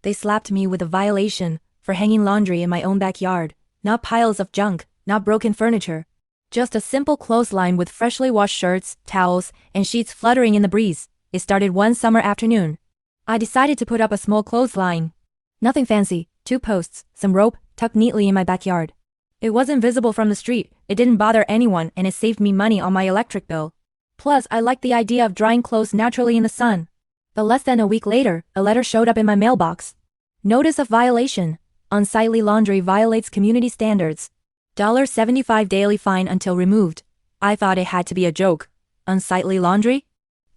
They slapped me with a violation for hanging laundry in my own backyard. Not piles of junk, not broken furniture. Just a simple clothesline with freshly washed shirts, towels, and sheets fluttering in the breeze. It started one summer afternoon. I decided to put up a small clothesline. Nothing fancy, 2 posts, some rope, tucked neatly in my backyard. It wasn't visible from the street, it didn't bother anyone, and it saved me money on my electric bill. Plus, I liked the idea of drying clothes naturally in the sun. But less than a week later, a letter showed up in my mailbox. Notice of violation. Unsightly laundry violates community standards. $75 daily fine until removed. I thought it had to be a joke. Unsightly laundry?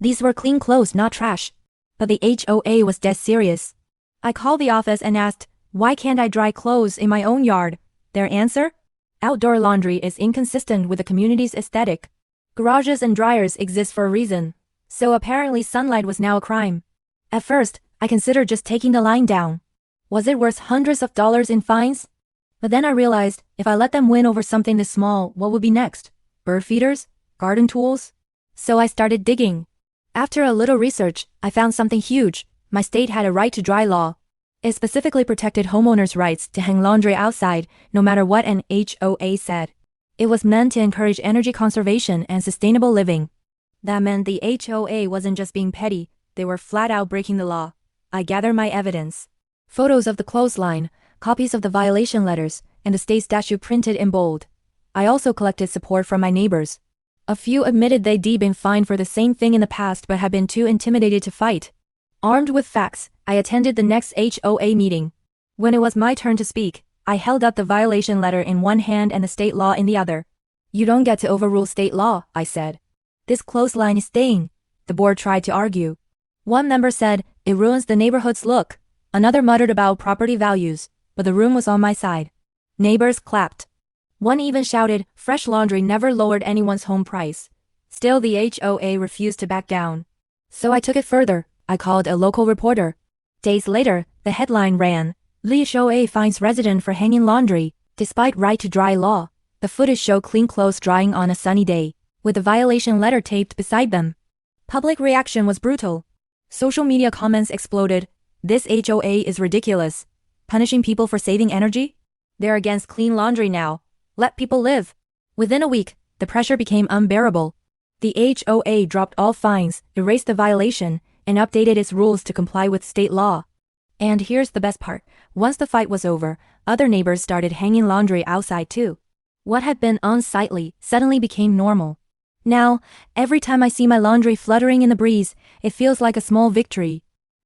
These were clean clothes, not trash. But the HOA was dead serious. I called the office and asked, why can't I dry clothes in my own yard? Their answer? Outdoor laundry is inconsistent with the community's aesthetic. Garages and dryers exist for a reason. So apparently sunlight was now a crime. At first, I considered just taking the line down. Was it worth hundreds of dollars in fines? But then I realized, if I let them win over something this small, what would be next? Bird feeders? Garden tools? So I started digging. After a little research, I found something huge. My state had a right to dry law. It specifically protected homeowners' rights to hang laundry outside, no matter what an HOA said. It was meant to encourage energy conservation and sustainable living. That meant the HOA wasn't just being petty, they were flat out breaking the law. I gathered my evidence. Photos of the clothesline, copies of the violation letters, and the state statute printed in bold. I also collected support from my neighbors. A few admitted they'd been fined for the same thing in the past but had been too intimidated to fight. Armed with facts, I attended the next HOA meeting. When it was my turn to speak, I held up the violation letter in one hand and the state law in the other. You don't get to overrule state law, I said. This clothesline is staying. The board tried to argue. One member said, it ruins the neighborhood's look. Another muttered about property values, but the room was on my side. Neighbors clapped. One even shouted, fresh laundry never lowered anyone's home price. Still the HOA refused to back down. So I took it further. I called a local reporter. Days later, the headline ran, the HOA fines resident for hanging laundry, despite right to dry law. The footage showed clean clothes drying on a sunny day, with the violation letter taped beside them. Public reaction was brutal. Social media comments exploded. This HOA is ridiculous. Punishing people for saving energy? They're against clean laundry now. Let people live. Within a week, the pressure became unbearable. The HOA dropped all fines, erased the violation, and updated its rules to comply with state law. And here's the best part. Once the fight was over, other neighbors started hanging laundry outside too. What had been unsightly suddenly became normal. Now, every time I see my laundry fluttering in the breeze, it feels like a small victory.